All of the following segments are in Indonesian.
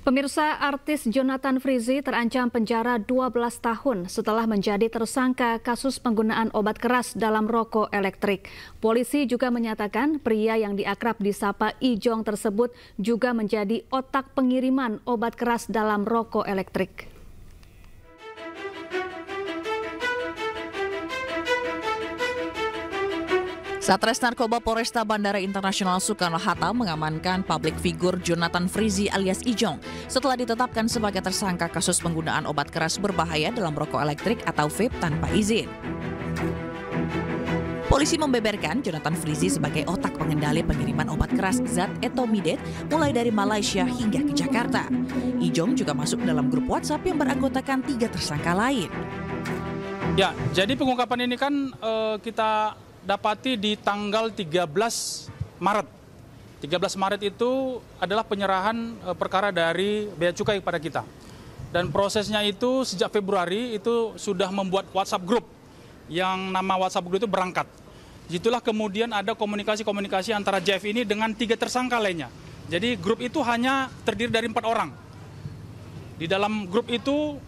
Pemirsa, artis Jonathan Frizzy terancam penjara 12 tahun setelah menjadi tersangka kasus penggunaan obat keras dalam rokok elektrik. Polisi juga menyatakan pria yang diakrab disapa Ijong tersebut juga menjadi otak pengiriman obat keras dalam rokok elektrik. Satres Narkoba Polresta Bandara Internasional Soekarno-Hatta mengamankan publik figur Jonathan Frizzy alias Ijong setelah ditetapkan sebagai tersangka kasus penggunaan obat keras berbahaya dalam rokok elektrik atau vape tanpa izin. Polisi membeberkan Jonathan Frizzy sebagai otak pengendali pengiriman obat keras zat etomidate mulai dari Malaysia hingga ke Jakarta. Ijong juga masuk dalam grup WhatsApp yang beranggotakan 3 tersangka lain. Ya, jadi pengungkapan ini kan kita dapati di tanggal 13 Maret. 13 Maret itu adalah penyerahan perkara dari Bea Cukai kepada kita. Dan prosesnya itu sejak Februari itu sudah membuat WhatsApp group yang nama WhatsApp group itu berangkat. Itulah kemudian ada komunikasi-komunikasi antara JF ini dengan 3 tersangka lainnya. Jadi grup itu hanya terdiri dari 4 orang. Di dalam grup itu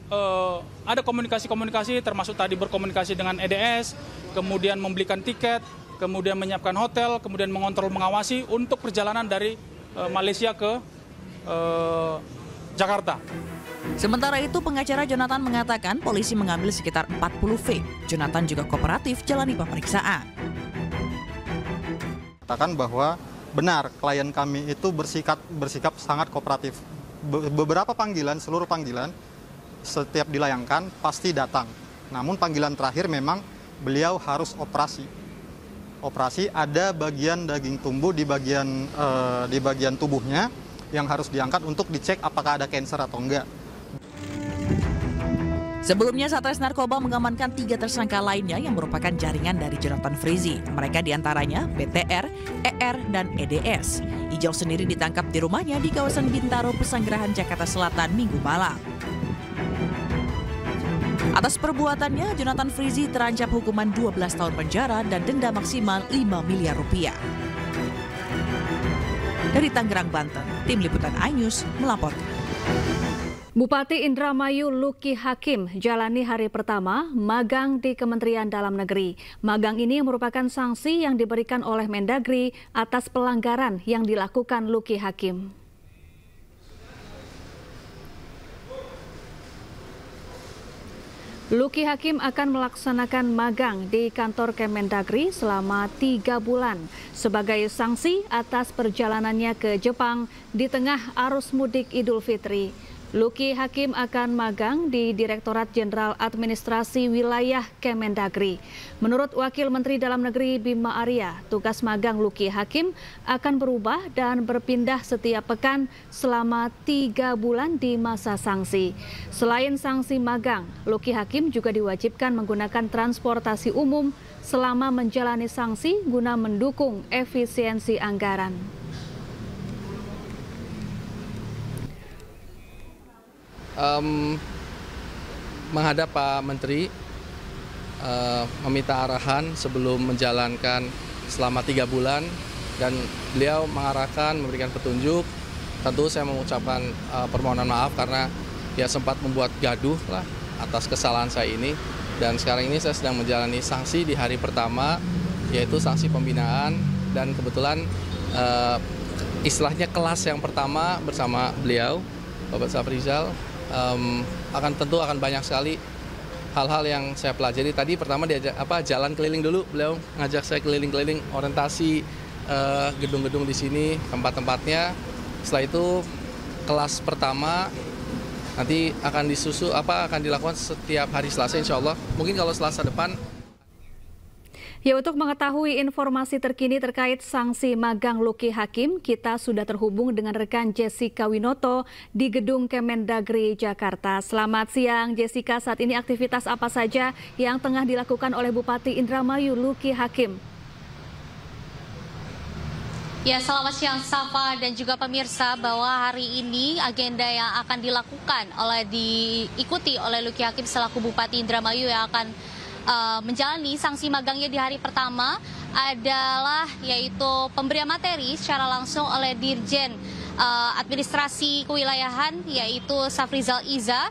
ada komunikasi-komunikasi termasuk tadi berkomunikasi dengan EDS, kemudian membelikan tiket, kemudian menyiapkan hotel, kemudian mengontrol mengawasi untuk perjalanan dari Malaysia ke Jakarta. Sementara itu pengacara Jonathan mengatakan polisi mengambil sekitar 40 vape. Jonathan juga kooperatif jalani pemeriksaan. Katakan bahwa benar klien kami itu bersikap sangat kooperatif. Beberapa panggilan, seluruh panggilan setiap dilayangkan pasti datang. Namun panggilan terakhir memang beliau harus operasi. Operasi ada bagian daging tumbuh di bagian tubuhnya yang harus diangkat untuk dicek apakah ada kanker atau enggak. Sebelumnya, Satres Narkoba mengamankan 3 tersangka lainnya yang merupakan jaringan dari Jonathan Frizzy. Mereka diantaranya BTR, ER, dan EDS. Ijong sendiri ditangkap di rumahnya di kawasan Bintaro, Pesanggerahan, Jakarta Selatan, Minggu malam. Atas perbuatannya, Jonathan Frizzy terancam hukuman 12 tahun penjara dan denda maksimal 5 miliar rupiah. Dari Tangerang, Banten, Tim Liputan iNews melaporkan. Bupati Indramayu Luki Hakim jalani hari pertama magang di Kementerian Dalam Negeri. Magang ini merupakan sanksi yang diberikan oleh Mendagri atas pelanggaran yang dilakukan Luki Hakim. Luki Hakim akan melaksanakan magang di kantor Kemendagri selama 3 bulan sebagai sanksi atas perjalanannya ke Jepang di tengah arus mudik Idul Fitri. Luki Hakim akan magang di Direktorat Jenderal Administrasi Wilayah Kemendagri. Menurut Wakil Menteri Dalam Negeri Bima Arya, tugas magang Luki Hakim akan berubah dan berpindah setiap pekan selama 3 bulan di masa sanksi. Selain sanksi magang, Luki Hakim juga diwajibkan menggunakan transportasi umum selama menjalani sanksi guna mendukung efisiensi anggaran. Menghadap Pak Menteri, meminta arahan sebelum menjalankan selama 3 bulan dan beliau mengarahkan, memberikan petunjuk. Tentu saya mengucapkan permohonan maaf karena ya sempat membuat gaduh lah atas kesalahan saya ini, dan sekarang ini saya sedang menjalani sanksi di hari pertama, yaitu sanksi pembinaan, dan kebetulan istilahnya kelas yang pertama bersama beliau Bapak Safrizal. Tentu akan banyak sekali hal-hal yang saya pelajari. Tadi pertama jalan keliling dulu, beliau ngajak saya keliling-keliling orientasi gedung-gedung di sini, tempat-tempatnya. Setelah itu kelas pertama nanti akan akan dilakukan setiap hari Selasa insya Allah. Mungkin kalau Selasa depan. Ya, untuk mengetahui informasi terkini terkait sanksi magang Luki Hakim, kita sudah terhubung dengan rekan Jessica Winoto di Gedung Kemendagri, Jakarta. Selamat siang, Jessica. Saat ini aktivitas apa saja yang tengah dilakukan oleh Bupati Indramayu Luki Hakim? Ya, selamat siang Safa dan juga pemirsa, bahwa hari ini agenda yang akan dilakukan diikuti oleh Luki Hakim selaku Bupati Indramayu yang akan menjalani sanksi magangnya di hari pertama adalah yaitu pemberian materi secara langsung oleh Dirjen administrasi kewilayahan, yaitu Safrizal Iza,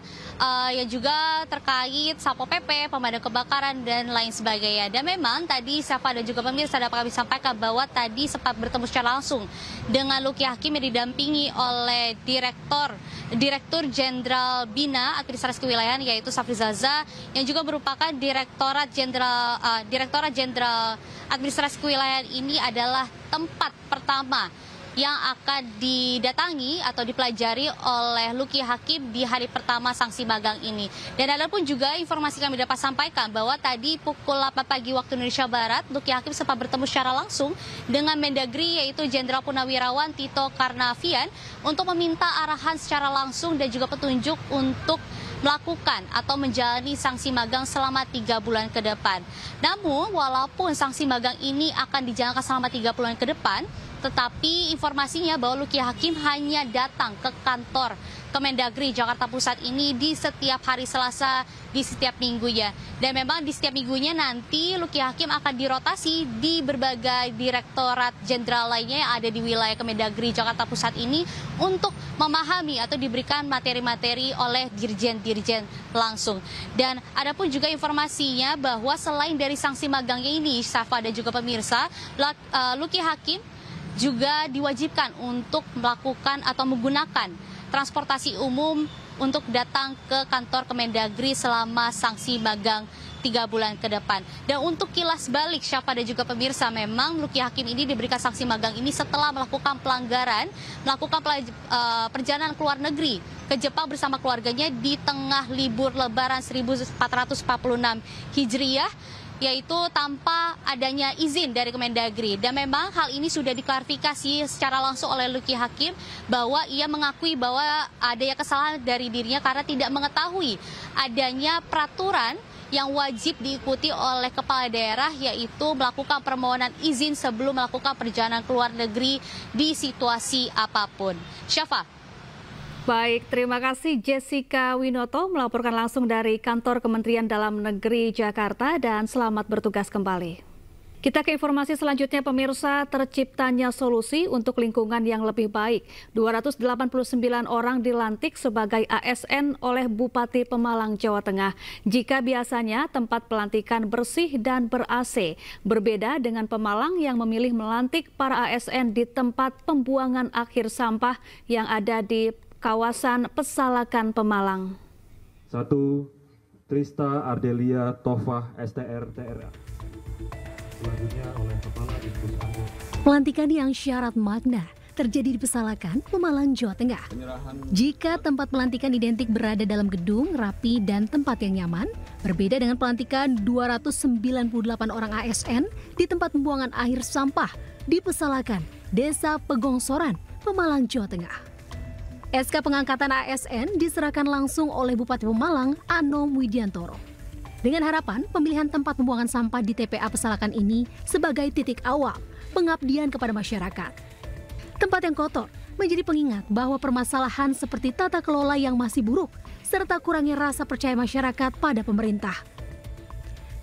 yang juga terkait Satpol PP, pemadam kebakaran, dan lain sebagainya. Dan memang tadi Safa dan juga pemirsa dapat kami sampaikan bahwa tadi sempat bertemu secara langsung dengan Luki Hakim yang didampingi oleh Direktur Jenderal Bina Administrasi Kewilayahan, yaitu Safrizal Iza, yang juga merupakan Direktorat Jenderal Administrasi Kewilayahan. Ini adalah tempat pertama yang akan didatangi atau dipelajari oleh Luki Hakim di hari pertama sanksi magang ini. Dan ada pun juga informasi kami dapat sampaikan bahwa tadi pukul 8 pagi waktu Indonesia Barat, Luki Hakim sempat bertemu secara langsung dengan Mendagri, yaitu Jenderal Purnawirawan Tito Karnavian, untuk meminta arahan secara langsung dan juga petunjuk untuk melakukan atau menjalani sanksi magang selama 3 bulan ke depan. Namun, walaupun sanksi magang ini akan dijalankan selama 3 bulan ke depan, tetapi informasinya bahwa Luki Hakim hanya datang ke kantor Kemendagri Jakarta Pusat ini di setiap hari Selasa, di setiap minggunya. Dan memang di setiap minggunya nanti Luki Hakim akan dirotasi di berbagai direktorat jenderal lainnya yang ada di wilayah Kemendagri Jakarta Pusat ini untuk memahami atau diberikan materi-materi oleh dirjen-dirjen langsung. Dan ada pun juga informasinya bahwa selain dari sanksi magangnya ini, Safa dan juga pemirsa, Luki Hakim juga diwajibkan untuk melakukan atau menggunakan transportasi umum untuk datang ke kantor Kemendagri selama sanksi magang 3 bulan ke depan. Dan untuk kilas balik, Syafa dan juga pemirsa, memang Luki Hakim ini diberikan sanksi magang ini setelah melakukan pelanggaran, melakukan perjalanan ke luar negeri ke Jepang bersama keluarganya di tengah libur Lebaran 1446 Hijriah, yaitu tanpa adanya izin dari Kemendagri. Dan memang hal ini sudah diklarifikasi secara langsung oleh Luki Hakim bahwa ia mengakui bahwa adanya kesalahan dari dirinya karena tidak mengetahui adanya peraturan yang wajib diikuti oleh kepala daerah, yaitu melakukan permohonan izin sebelum melakukan perjalanan ke luar negeri di situasi apapun. Syafa. Baik, terima kasih Jessica Winoto melaporkan langsung dari Kantor Kementerian Dalam Negeri Jakarta, dan selamat bertugas kembali. Kita ke informasi selanjutnya, pemirsa. Terciptanya solusi untuk lingkungan yang lebih baik. 289 orang dilantik sebagai ASN oleh Bupati Pemalang, Jawa Tengah. Jika biasanya tempat pelantikan bersih dan ber-AC, berbeda dengan Pemalang yang memilih melantik para ASN di tempat pembuangan akhir sampah yang ada di kawasan Pesalakan, Pemalang. 1. Trista Ardelia Tofah, STR, TRA. Selanjutnya oleh Kepala Dinkes Anggur. Pelantikan yang syarat makna terjadi di Pesalakan, Pemalang, Jawa Tengah. Jika tempat pelantikan identik berada dalam gedung, rapi, dan tempat yang nyaman, berbeda dengan pelantikan 298 orang ASN di tempat pembuangan akhir sampah di Pesalakan, Desa Pegongsoran, Pemalang, Jawa Tengah. SK pengangkatan ASN diserahkan langsung oleh Bupati Pemalang, Anom Widiantoro. Dengan harapan pemilihan tempat pembuangan sampah di TPA Pesalakan ini sebagai titik awal pengabdian kepada masyarakat. Tempat yang kotor menjadi pengingat bahwa permasalahan seperti tata kelola yang masih buruk, serta kurangnya rasa percaya masyarakat pada pemerintah.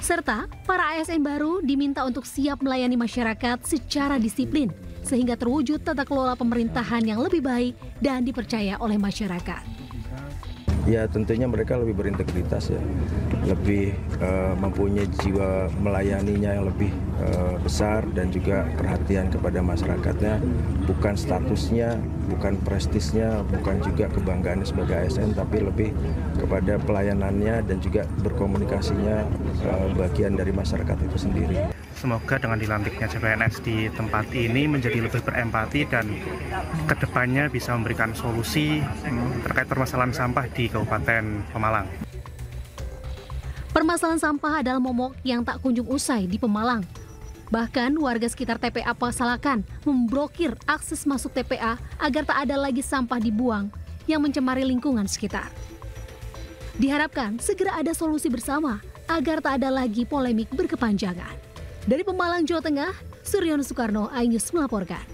Serta para ASN baru diminta untuk siap melayani masyarakat secara disiplin, sehingga terwujud tata kelola pemerintahan yang lebih baik dan dipercaya oleh masyarakat. Ya tentunya mereka lebih berintegritas ya, lebih mempunyai jiwa melayaninya yang lebih besar dan juga perhatian kepada masyarakatnya, bukan statusnya, bukan prestisnya, bukan juga kebanggaannya sebagai ASN, tapi lebih kepada pelayanannya dan juga berkomunikasinya bagian dari masyarakat itu sendiri. Semoga dengan dilantiknya CPNS di tempat ini menjadi lebih berempati dan kedepannya bisa memberikan solusi terkait permasalahan sampah di Kabupaten Pemalang. Permasalahan sampah adalah momok yang tak kunjung usai di Pemalang. Bahkan warga sekitar TPA Pesalakan memblokir akses masuk TPA agar tak ada lagi sampah dibuang yang mencemari lingkungan sekitar. Diharapkan segera ada solusi bersama agar tak ada lagi polemik berkepanjangan. Dari Pemalang, Jawa Tengah, Suryono Soekarno, iNews melaporkan.